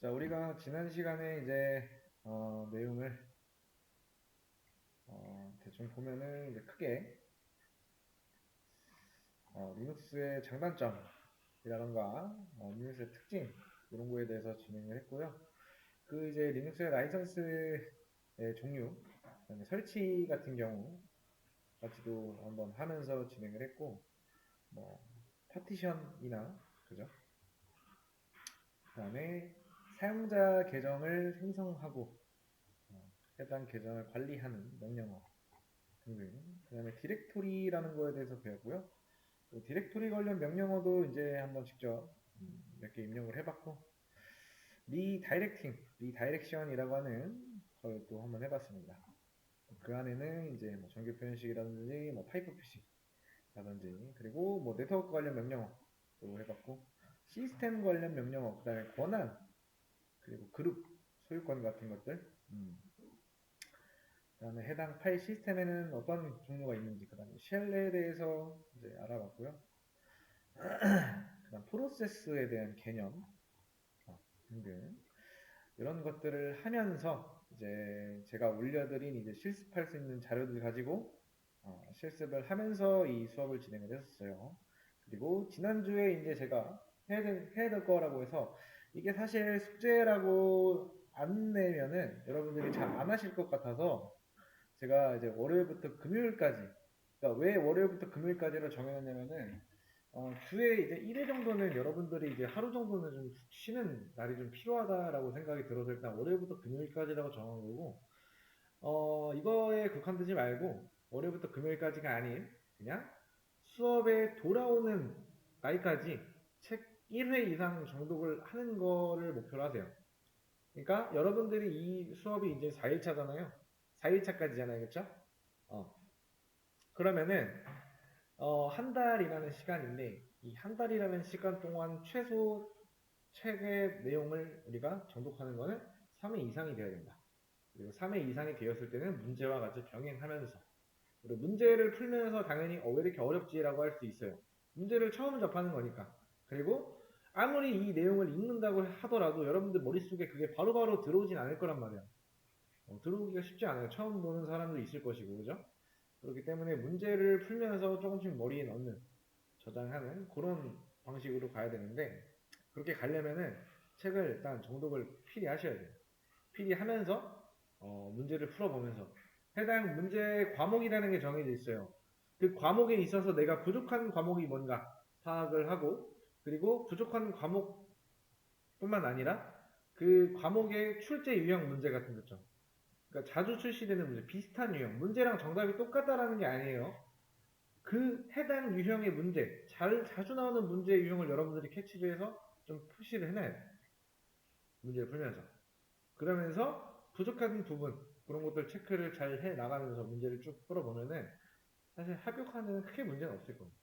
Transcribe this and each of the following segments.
자, 우리가 지난 시간에 이제 내용을 대충 보면은 이제 크게 리눅스의 장단점이라던가 리눅스의 특징 이런 거에 대해서 진행을 했고요. 그 이제 리눅스의 라이선스의 종류, 그다음에 설치 같은 경우까지도 한번 하면서 진행을 했고, 뭐 파티션이나 그죠? 그다음에 사용자 계정을 생성하고 해당 계정을 관리하는 명령어 등등. 그 다음에 디렉토리라는 거에 대해서 배웠고요. 또 디렉토리 관련 명령어도 이제 한번 직접 몇 개 입력을 해봤고, 리다이렉션이라고 하는 걸 또 한번 해봤습니다. 그 안에는 이제 뭐 정규 표현식이라든지 뭐 파이프 표시라든지, 그리고 뭐 네트워크 관련 명령어도 해봤고, 시스템 관련 명령어, 그 다음에 권한, 그리고 그룹 소유권 같은 것들, 그 다음에 해당 파일 시스템에는 어떤 종류가 있는지, 그 다음에 쉘에 대해서 이제 알아봤고요. 그 다음 프로세스에 대한 개념 등등 이런 것들을 하면서 이제 제가 올려드린 이제 실습할 수 있는 자료들 가지고 실습을 하면서 이 수업을 진행을 했었어요. 그리고 지난주에 이제 제가 해야 될 거라고 해서, 이게 사실 숙제라고 안 내면은 여러분들이 잘 안 하실 것 같아서 제가 이제 월요일부터 금요일까지, 그러니까 왜 월요일부터 금요일까지를 정해놨냐면은 주에 이제 1회 정도는 여러분들이 이제 하루 정도는 좀 쉬는 날이 좀 필요하다라고 생각이 들어서 일단 월요일부터 금요일까지라고 정한 거고, 이거에 국한되지 말고 월요일부터 금요일까지가 아닌 그냥 수업에 돌아오는 날까지 책 1회 이상 정독을 하는 거를 목표로 하세요. 그러니까 여러분들이 이 수업이 이제 4일차잖아요. 4일차까지잖아요. 그쵸? 어, 그러면은 한 달이라는 시간인데, 이 한 달이라는 시간 동안 최소 책의 내용을 우리가 정독하는 거는 3회 이상이 되어야 된다. 그리고 3회 이상이 되었을 때는 문제와 같이 병행하면서, 그리고 문제를 풀면서 당연히 왜 이렇게 어렵지라고 할 수 있어요. 문제를 처음 접하는 거니까. 그리고 아무리 이 내용을 읽는다고 하더라도 여러분들 머릿속에 그게 바로바로 들어오진 않을 거란 말이야. 들어오기가 쉽지 않아요. 처음 보는 사람도 있을 것이고, 그죠? 그렇기 때문에 문제를 풀면서 조금씩 머리에 넣는, 저장하는 그런 방식으로 가야 되는데, 그렇게 가려면은 책을 일단 정독을 필히 하셔야 돼요. 필히 하면서 문제를 풀어보면서 해당 문제 과목이라는 게 정해져 있어요. 그 과목에 있어서 내가 부족한 과목이 뭔가 파악을 하고, 그리고 부족한 과목뿐만 아니라 그 과목의 출제 유형 문제 같은 거죠. 그러니까 자주 출시되는 문제, 비슷한 유형, 문제랑 정답이 똑같다라는 게 아니에요. 그 해당 유형의 문제, 자주 나오는 문제 유형을 여러분들이 캐치를 해서 좀 표시를 해놔요. 문제를 풀면서. 그러면서 부족한 부분, 그런 것들 체크를 잘 해 나가면서 문제를 쭉 풀어보면은 사실 합격하는 데는 크게 문제는 없을 겁니다.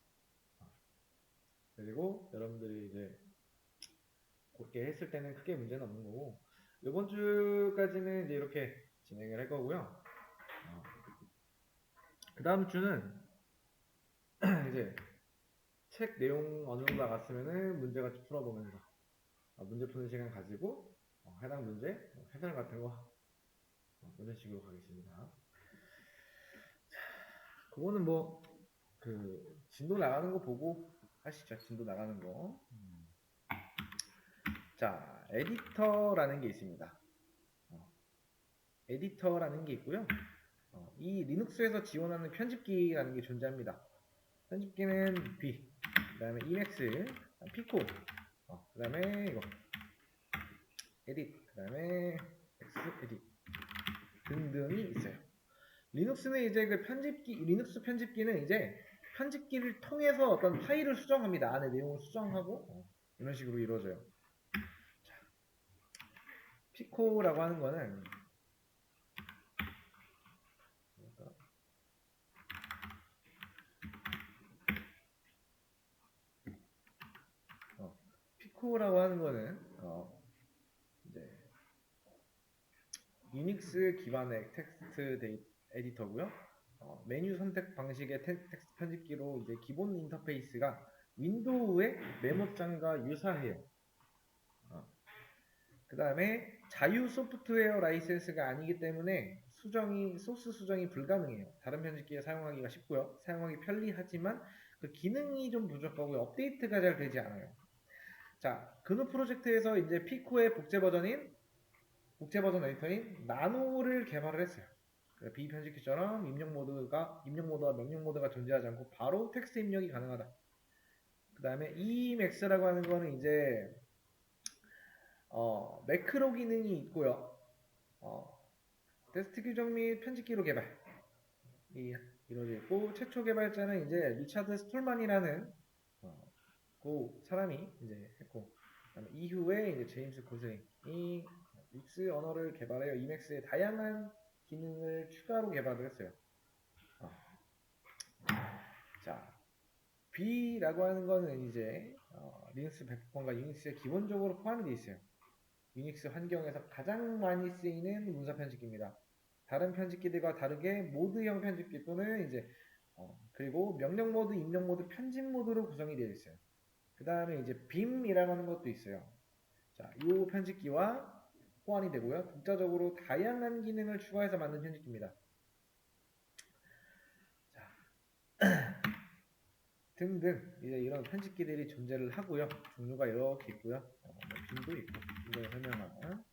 그리고 여러분들이 이제 그렇게 했을 때는 크게 문제는 없는 거고, 이번 주까지는 이제 이렇게 진행을 할 거고요. 그 다음 주는 이제 책 내용 어느 정도 나갔으면은 문제 같이 풀어보면서 문제 푸는 시간 가지고 해당 문제 해설 같은 거 이런 식으로 가겠습니다. 그거는 뭐 그 진도 나가는 거 보고 하시죠. 진도 나가는 거. 자, 에디터라는 게 있습니다. 에디터라는 게 있고요. 이 리눅스에서 지원하는 편집기라는 게 존재합니다. 편집기는 B, 그 다음에 이맥스, 피코, 그 다음에 이거 에딧, 그 다음에 엑스 에딧 등등이 있어요. 리눅스는 이제 그 리눅스 편집기는 이제 편집기를 통해서 어떤 파일을 수정합니다. 안에 내용을 수정하고 이런 식으로 이루어져요. 자, 피코라고 하는 거는 피코라고 하는 거는 이제 유닉스 기반의 텍스트 에디터고요. 메뉴 선택 방식의 텍스트 편집기로 이제 기본 인터페이스가 윈도우의 메모장과 유사해요. 그 다음에 자유 소프트웨어 라이센스가 아니기 때문에 소스 수정이 불가능해요. 다른 편집기에 사용하기가 쉽고요. 사용하기 편리하지만 그 기능이 좀 부족하고 업데이트가 잘 되지 않아요. 자, 그누 프로젝트에서 이제 피코의 복제 버전 에디터인 나노를 개발을 했어요. 비편집기처럼 입력 모드와 명령 모드가 존재하지 않고 바로 텍스트 입력이 가능하다. 그 다음에 Emax라고 하는 거는 이제 매크로 기능이 있고요. 텍스트 규정 및 편집기로 개발이 이루어져 있고, 최초 개발자는 이제 리차드 스톨만이라는 그 사람이 이제 했고, 그다음에 이후에 이제 제임스 고슬링이 믹스 언어를 개발하여 이맥스의 다양한 기능을 추가로 개발을 했어요. 자, B라고 하는 거는 이제 리눅스 100번과 유닉스에 기본적으로 포함이 되어 있어요. 유닉스 환경에서 가장 많이 쓰이는 문서 편집기입니다. 다른 편집기들과 다르게 모드형 편집기 또는 이제 그리고 명령 모드, 입력 모드, 편집 모드로 구성이 되어 있어요. 그 다음에 이제 빔이라고 하는 것도 있어요. 자, 이 편집기와 호환이 되고요. 독자적으로 다양한 기능을 추가해서 만든 편집기입니다. 자, 등등 이제 이런 편집기들이 존재를 하고요. 종류가 이렇게 있고요. 빔도 있고 이걸 설명하면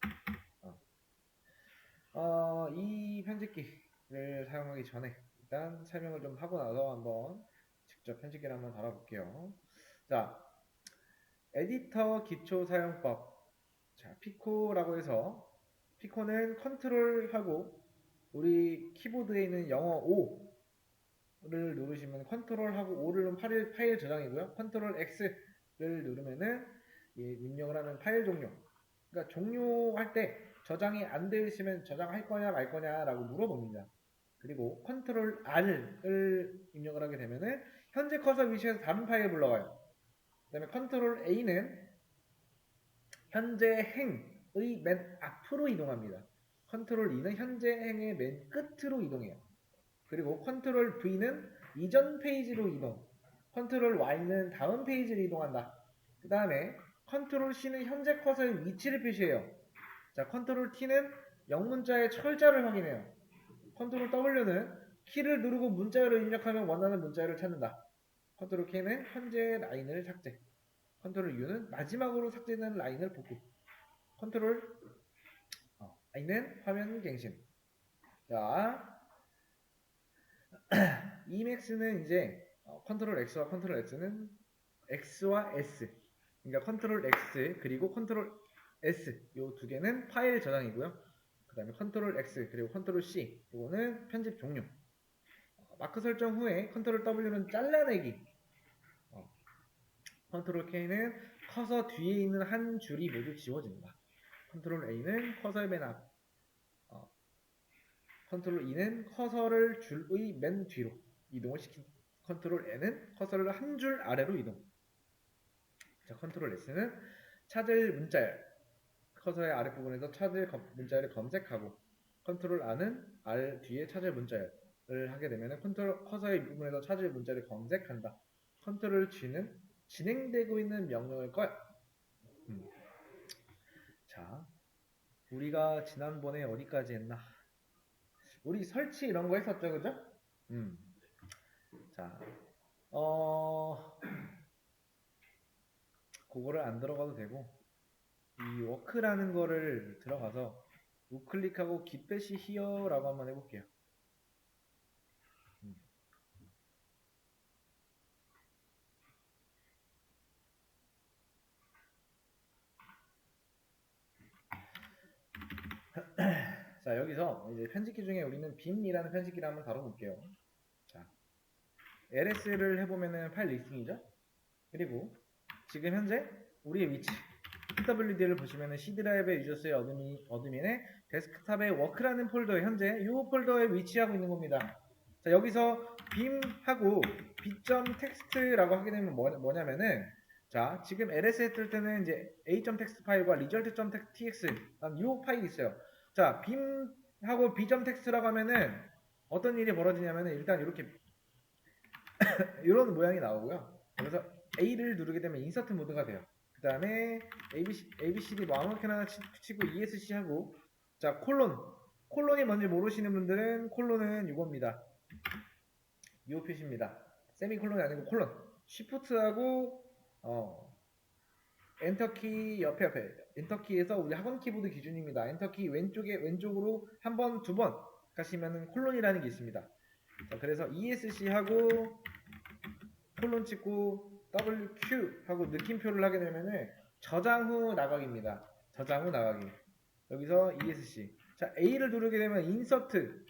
이 편집기를 사용하기 전에 일단 설명을 좀 하고 나서 한번 직접 편집기를 한번 달아볼게요. 자, 에디터 기초 사용법. 자, 피코라고 해서 피코는 컨트롤하고 우리 키보드에 있는 영어 O를 누르시면 컨트롤하고 O를 누르면 파일 저장이고요. 컨트롤 X를 누르면은 입력을 하는 파일 종료. 그러니까 종료할 때 저장이 안 되어 있으면 저장할 거냐 말 거냐라고 물어봅니다. 그리고 컨트롤 R을 입력을 하게 되면은 현재 커서 위치에서 다른 파일을 불러가요. 그 다음에 컨트롤 A는 현재 행의 맨 앞으로 이동합니다. 컨트롤 E는 현재 행의 맨 끝으로 이동해요. 그리고 컨트롤 V는 이전 페이지로 이동. 컨트롤 Y는 다음 페이지로 이동한다. 그 다음에 컨트롤 C는 현재 커서의 위치를 표시해요. 자, 컨트롤 T는 영문자의 철자를 확인해요. 컨트롤 W는 키를 누르고 문자열을 입력하면 원하는 문자열을 찾는다. 컨트롤 K는 현재 라인을 삭제. 컨트롤 U는 마지막으로 삭제된 라인을 복구. 컨트롤 I는 화면 갱신. 자, Emax는 이제 컨트롤 X와 컨트롤 X는 X와 S. 그러니까 컨트롤 X 그리고 컨트롤 S 이 두 개는 파일 저장이고요. 그 다음에 컨트롤 X 그리고 컨트롤 C 이거는 편집 종료. 마크 설정 후에 컨트롤 W는 잘라내기. 컨트롤 K는 커서 뒤에 있는 한 줄이 모두 지워진다. 컨트롤 A는 커서의 맨 앞. 컨트롤 E는 커서를 줄의 맨 뒤로 이동을 시킨다. 컨트롤 N은 커서를 한 줄 아래로 이동. 자, 컨트롤 S는 찾을 문자열. 커서의 아랫부분에서 찾을 문자열을 검색하고, 컨트롤 R은 R 뒤에 찾을 문자열을 하게 되면 커서의 부분에서 찾을 문자열을 검색한다. 컨트롤 G는 진행되고 있는 명령을 꺼요. 자, 우리가 지난번에 어디까지 했나? 우리 설치 이런 거 했었죠, 그죠? 자, 그거를 안 들어가도 되고, 이 워크라는 거를 들어가서 우클릭하고 깃배시 히어라고 한번 해볼게요. 자, 여기서 이제 편집기 중에 우리는 빔이라는 편집기를 한번 다뤄볼게요. 자, LS를 해보면은 파일 리스팅이죠. 그리고 지금 현재 우리의 위치 PWD를 보시면은 C 드라이브의 유저스의 어드민의 데스크탑의 워크라는 폴더에 현재 이 폴더에 위치하고 있는 겁니다. 자, 여기서 빔하고 b.txt라고 하게 되면 뭐냐면은, 자, 지금 LS 했을 때는 이제 a.txt 파일과 result.txt 이 파일이 있어요. 자, 빔하고 b.txt라고 하면은 어떤 일이 벌어지냐면은 일단 이렇게 이런 모양이 나오고요. 그래서 A를 누르게 되면 인서트 모드가 돼요. 그 다음에 ABCD 뭐 아무렇게나 치고 ESC 하고, 자, 콜론이 뭔지 모르시는 분들은 콜론은 이겁니다. 이 표시입니다. 세미콜론이 아니고 콜론. 쉬프트하고 엔터키 옆에 엔터키에서 우리 학원 키보드 기준입니다. 엔터키 왼쪽으로 한 번, 두 번 가시면은 콜론이라는 게 있습니다. 자, 그래서 ESC 하고 콜론 찍고 WQ 하고 느낌표를 하게 되면은 저장 후 나가기입니다. 저장 후 나가기. 여기서 ESC. 자, A를 누르게 되면 인서트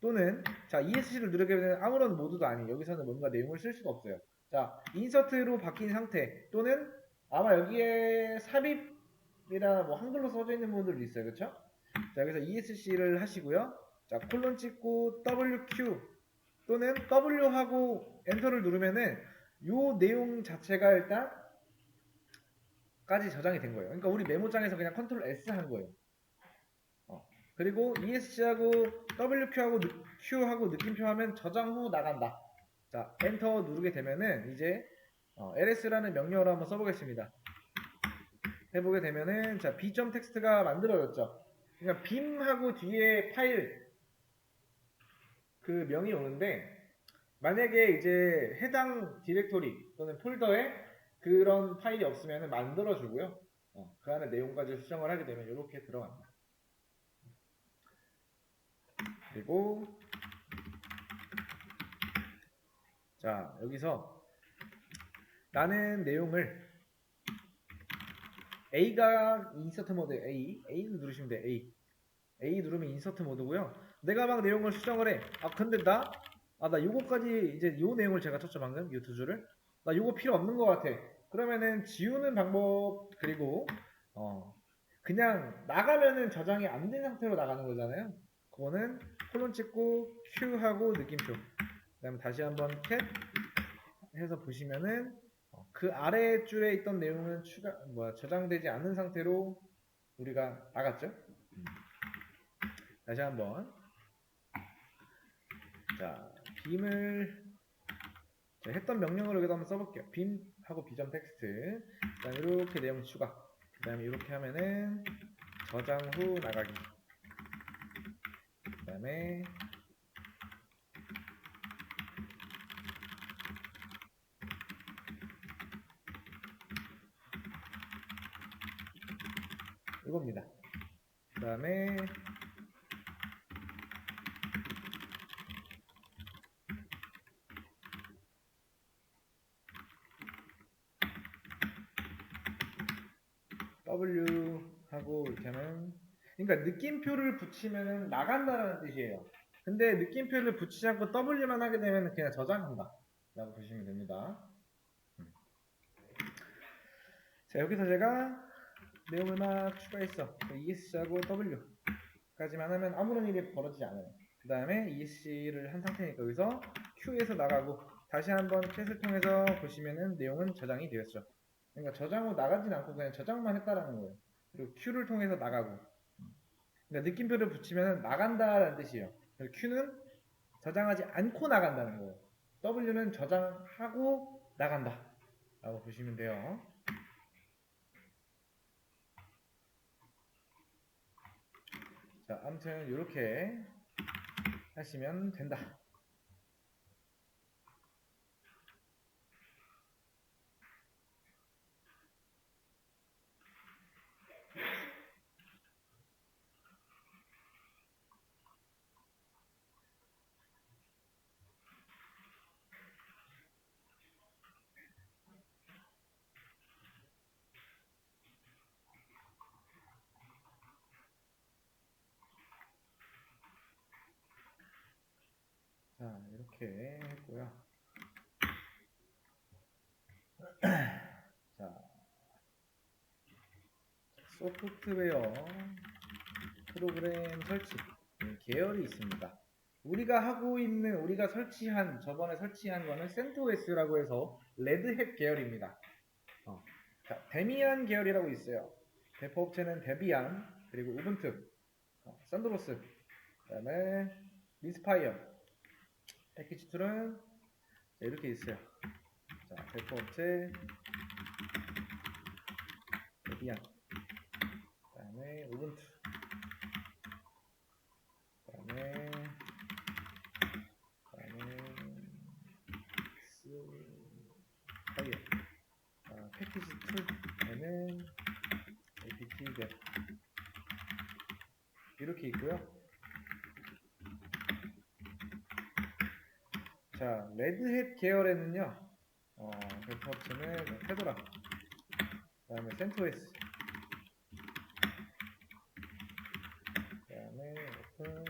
또는 자, ESC를 누르게 되면 아무런 모드도 아니에요. 여기서는 뭔가 내용을 쓸 수가 없어요. 자, 인서트로 바뀐 상태 또는 아마 여기에 삽입이라 뭐 한글로 써져 있는 부분들도 있어요. 그렇죠? 자, 여기서 ESC를 하시고요. 자, 콜론 찍고 WQ 또는 W하고 엔터를 누르면은 요 내용 자체가 일단 까지 저장이 된 거예요. 그러니까 우리 메모장에서 그냥 컨트롤 S 한 거예요. 그리고 ESC하고 WQ하고 Q하고 느낌표 하면 저장 후 나간다. 자, 엔터 누르게 되면은 이제 ls라는 명령어로 한번 써보겠습니다. 해보게 되면은 자, b.txt가 만들어졌죠. 그러니까 빔하고 뒤에 파일 그 명이 오는데 만약에 이제 해당 디렉토리 또는 폴더에 그런 파일이 없으면 만들어주고요. 그 안에 내용까지 수정을 하게 되면 이렇게 들어갑니다. 그리고 자, 여기서 나는 내용을 A가 인서트 모드 A를 누르시면 돼요. A 누르면 인서트 모드고요. 내가 막 내용을 수정을 해. 아, 근데 나 요거까지 이제 요 내용을 제가 쳤죠, 방금 요 두 줄을. 나 요거 필요 없는 것 같아. 그러면은 지우는 방법, 그리고 그냥 나가면은 저장이 안 된 상태로 나가는 거잖아요. 그거는 콜론 찍고 Q하고 느낌표. 그 다음에 다시 한번 캡 해서 보시면은 그 아래 줄에 있던 내용은 저장되지 않은 상태로 우리가 나갔죠. 다시 한번 자, 빔을 했던 명령으로 여기다 한번 써볼게요. 빔하고 비전 텍스트. 그 다음에 이렇게 내용 추가. 그 다음에 이렇게 하면은 저장 후 나가기. 그 다음에 이겁니다. 그 다음에 W 하고 이렇게 하면, 그러니까 느낌표를 붙이면 나간다라는 뜻이에요. 근데 느낌표를 붙이지 않고 W만 하게 되면 그냥 저장한다 라고 보시면 됩니다. 자, 여기서 제가 내용을 막 추가했어. ESC하고 W 까지만 하면 아무런 일이 벌어지지 않아요. 그 다음에 ESC를 한 상태니까 여기서 Q에서 나가고 다시 한번 캣을 통해서 보시면은 내용은 저장이 되었죠. 그러니까 저장 후 나가진 않고 그냥 저장만 했다라는 거예요. 그리고 Q를 통해서 나가고. 그러니까 느낌표를 붙이면 나간다라는 뜻이에요. 그리고 Q는 저장하지 않고 나간다는 거예요. W는 저장하고 나간다 라고 보시면 돼요. 자, 아무튼 이렇게 하시면 된다. 자, 이렇게 했고요. 자, 소프트웨어 프로그램 설치 계열이 있습니다. 우리가 저번에 설치한 거는 CentOS라고 해서 레드햇 계열입니다. 자, 데미안 계열이라고 있어요. 배포업체는 데비안, 그리고 우분투, 샌드로스, 그 다음에 민스파이어, 패키지 툴은 이렇게 있어요. 자, 배포업체 데비안, 그다음에 우분투, 그다음에 파이어, 패키지 툴에는 apt get 이렇게 있고요. 자, 레드햇 계열에는요, 웹퍼츠는 페도라, 그다음에 센토스, 그다음에 오픈,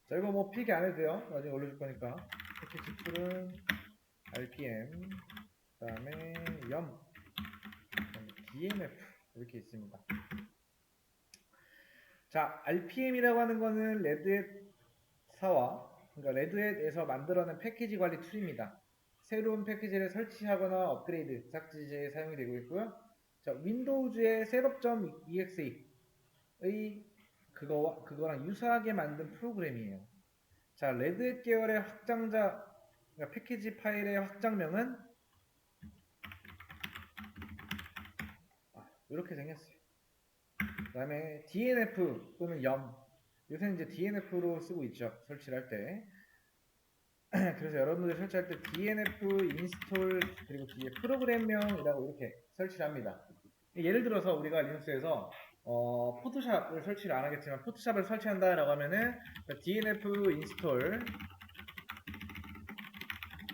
자, 이거 뭐 필기 안 해도 돼요. 나중에 올려줄 거니까. 패키지 툴은 RPM, 그다음에 염, 그다음에 DMF 이렇게 있습니다. 자, RPM이라고 하는 거는 레드햇사와, 그러니까 레드햇에서 만들어낸 패키지 관리 툴입니다. 새로운 패키지를 설치하거나 업그레이드, 삭제에 사용이 되고 있고요. 자, 윈도우즈의 셋업.exe의 그거랑 유사하게 만든 프로그램이에요. 자, 레드햇 계열의 확장자, 그러니까 패키지 파일의 확장명은 이렇게 생겼어요. 그 다음에 DNF 또는 염, 요새는 이제 DNF로 쓰고 있죠. 설치를 할 때. 그래서 여러분들이 설치할 때 DNF 인스톨 그리고 뒤에 프로그램명이라고 이렇게 설치를 합니다. 예를 들어서 우리가 리눅스에서 포토샵을 설치를 안 하겠지만 포토샵을 설치한다 라고 하면은 DNF 인스톨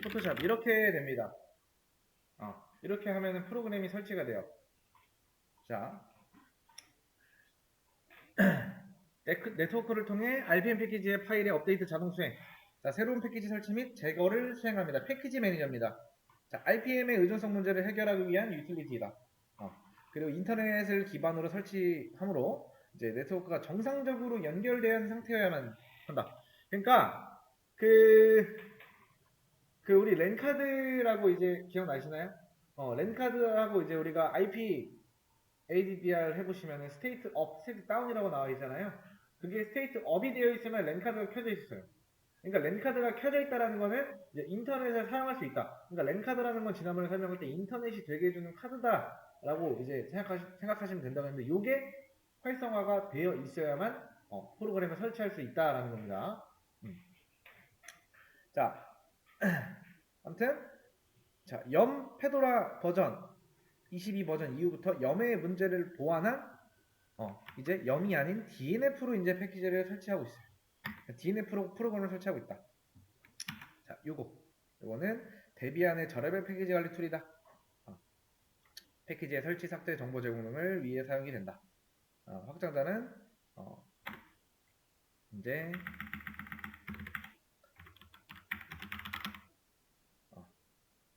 포토샵 이렇게 됩니다. 이렇게 하면은 프로그램이 설치가 돼요. 자, 네트워크를 통해 RPM 패키지의 파일의 업데이트 자동 수행. 자, 새로운 패키지 설치 및 제거를 수행합니다. 패키지 매니저입니다. 자, RPM의 의존성 문제를 해결하기 위한 유틸리티이다. 그리고 인터넷을 기반으로 설치하므로 이제 네트워크가 정상적으로 연결되어 있는 상태여야만 한다. 그러니까 우리 랜카드라고 이제 기억나시나요? 랜카드하고 이제 우리가 IP ADDR 해보시면 스테이트 업, 스테이트 다운이라고 나와 있잖아요. 그게 스테이트 업이 되어 있으면 랜카드가 켜져 있어요. 그러니까 랜카드가 켜져 있다라는 거는 이제 인터넷을 사용할 수 있다. 그러니까 랜카드라는 건 지난번에 설명할 때 인터넷이 되게 해주는 카드다라고 이제 생각하시면 된다고 했는데 이게 활성화가 되어 있어야만 프로그램을 설치할 수 있다라는 겁니다. 자, 아무튼 자, 염 페도라 버전 22 버전 이후부터 염의 문제를 보완한 이제 염이 아닌 DNF로 이제 패키지를 설치하고 있어요. DNF로 프로그램을 설치하고 있다. 자, 요거는 데비안의 저레벨 패키지 관리 툴이다. 패키지의 설치 삭제 정보 제공을 위해 사용이 된다. 확장자는 이제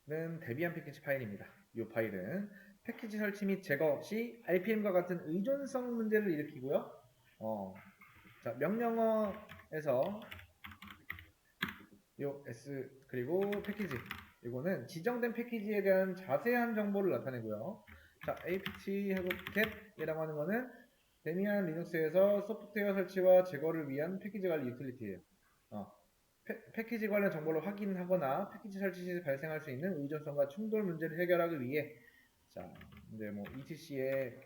는 데비안 패키지 파일입니다. 이 파일은 패키지 설치 및 제거 시 RPM과 같은 의존성 문제를 일으키고요. 자, 명령어에서 요 S 그리고 패키지 이거는 지정된 패키지에 대한 자세한 정보를 나타내고요. 자, apt 하고 get이라고 하는 거는 데미안 리눅스에서 소프트웨어 설치와 제거를 위한 패키지 관리 유틸리티예요. 패키지 관련 정보를 확인하거나 패키지 설치 시 발생할 수 있는 의존성과 충돌 문제를 해결하기 위해 자, 이제 뭐 etc의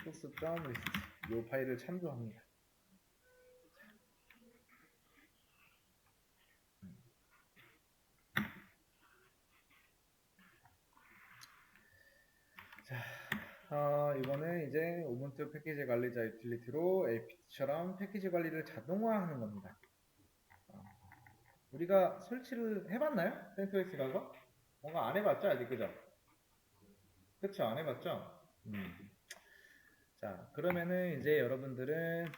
source.list 이 파일을 참조합니다. 자, 이거는 이제 우분투 패키지 관리자 유틸리티로 apt처럼 패키지 관리를 자동화하는 겁니다. 우리가 설치를 해봤나요? 센토엑스라고? 뭔가 안 해봤죠? 아직 그죠? 그쵸? 안 해봤죠? 자, 그러면은 이제 여러분들은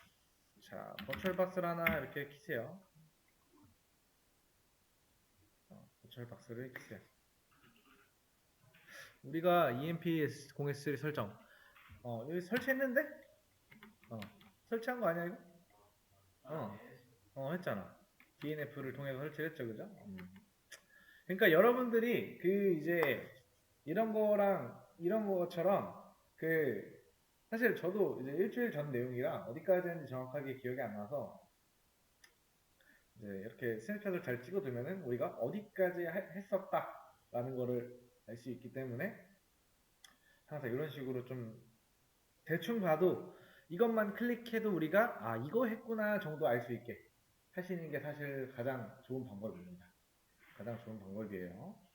자, 버추얼박스를 하나 이렇게 키세요. 버추얼박스를 키세요. 우리가 EMP0S3 설정 여기 설치했는데? 설치한 거 아니야 이거? 했잖아. DNF를 통해서 설치를 했죠, 그죠? 그러니까 여러분들이 이제 이런 거랑 이런 것처럼 사실 저도 이제 일주일 전 내용이라 어디까지 했는지 정확하게 기억이 안 나서 이제 이렇게 스냅샷을 잘 찍어두면은 우리가 어디까지 했었다라는 거를 알 수 있기 때문에 항상 이런 식으로 좀 대충 봐도 이것만 클릭해도 우리가 아 이거 했구나 정도 알 수 있게 하시는 게 사실 가장 좋은 방법입니다. 가장 좋은 방법이에요.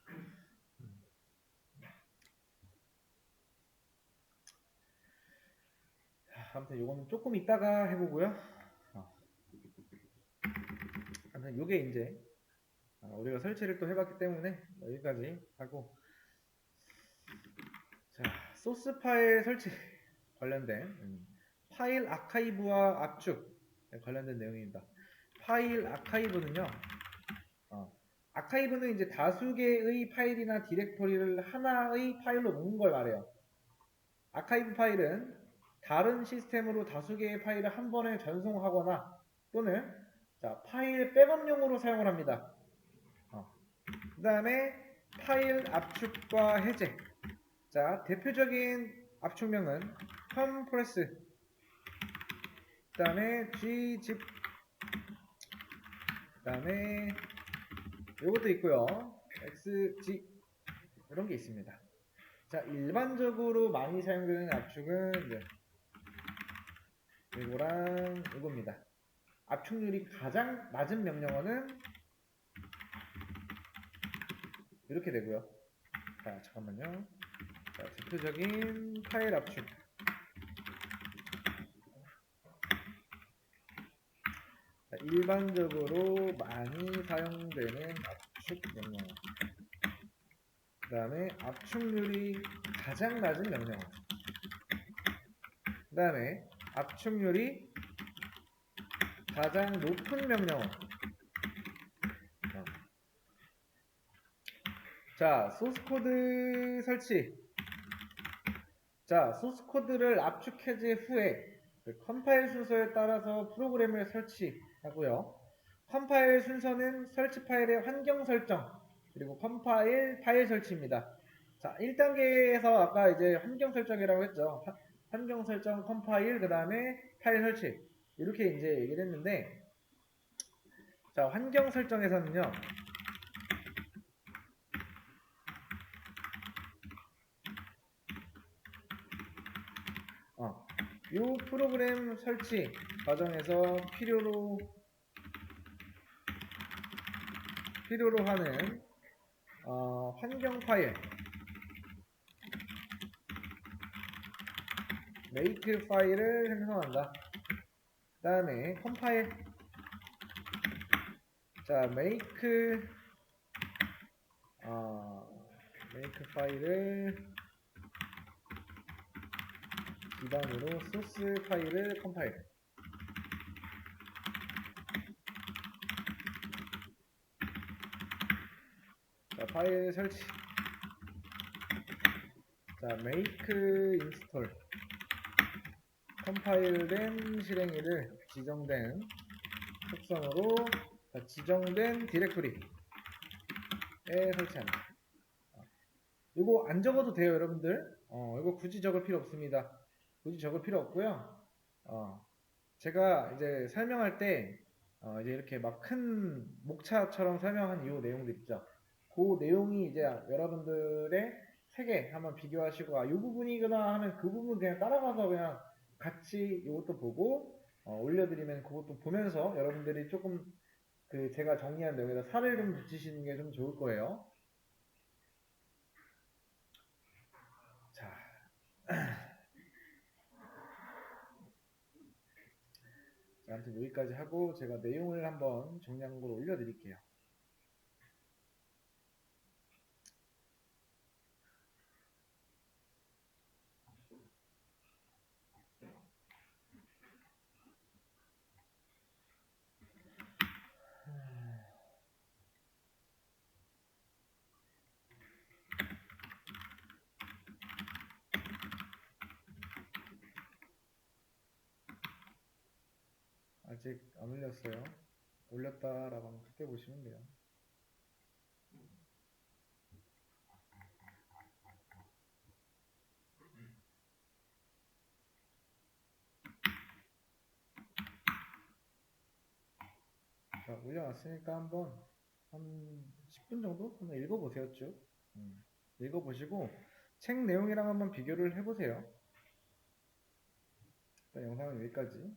아무튼 요거는 조금 이따가 해보고요. 아무튼 요게 이제 우리가 설치를 또 해봤기 때문에 여기까지 하고 자 소스 파일 설치 관련된 파일 아카이브와 압축 관련된 내용입니다. 파일 아카이브는요. 아카이브는 이제 다수 개의 파일이나 디렉토리를 하나의 파일로 모은 걸 말해요. 아카이브 파일은 다른 시스템으로 다수 개의 파일을 한 번에 전송하거나 또는 자, 파일 백업용으로 사용을 합니다. 그 다음에 파일 압축과 해제. 자, 대표적인 압축명은 컴프레스, 그 다음에 gzip, 그 다음에 이것도 있고요. xg 이런 게 있습니다. 자, 일반적으로 많이 사용되는 압축은 이제 이거랑 이겁니다. 압축률이 가장 낮은 명령어는 이렇게 되고요. 자, 잠깐만요. 자, 대표적인 파일 압축. 자, 일반적으로 많이 사용되는 압축 명령어. 그 다음에 압축률이 가장 낮은 명령어. 그 다음에 압축률이 가장 높은 명령어. 자, 소스코드 설치. 자, 소스코드를 압축 해제 후에 컴파일 순서에 따라서 프로그램을 설치하고요. 컴파일 순서는 설치 파일의 환경 설정, 그리고 컴파일 파일 설치입니다. 자, 1단계에서 아까 이제 환경 설정이라고 했죠. 환경 설정, 컴파일, 그 다음에 파일 설치. 이렇게 이제 얘기를 했는데, 자, 환경 설정에서는요. 이 프로그램 설치 과정에서 필요로 하는 환경 파일 make 파일을 생성한다. 그 다음에 컴파일 자 make 파일을 기반으로 소스 파일을 컴파일 자 파일 설치 자 make install 컴파일된 실행일을 지정된 속성으로 지정된 디렉토리에 설치합니다. 이거 안 적어도 돼요, 여러분들. 이거 굳이 적을 필요 없습니다. 굳이 적을 필요 없고요. 제가 이제 설명할 때 이제 이렇게 막 큰 목차처럼 설명한 이 내용들 있죠. 그 내용이 이제 여러분들의 세계 한번 비교하시고 이 부분이구나 하면 그 부분 그냥 따라가서 그냥 같이 이것도 보고 올려드리면 그것도 보면서 여러분들이 조금 그 제가 정리한 내용에다 살을 좀 붙이시는 게 좀 좋을 거예요. 자, 아무튼 여기까지 하고 제가 내용을 한번 정리한 걸 올려드릴게요. 아직 안 올렸어요. 올렸다라고 한번 그때 보시면 돼요. 자, 올려놨으니까 한 10분 정도 한번 읽어보세요, 쭉. 읽어보시고 책 내용이랑 한번 비교를 해보세요. 일단 영상은 여기까지.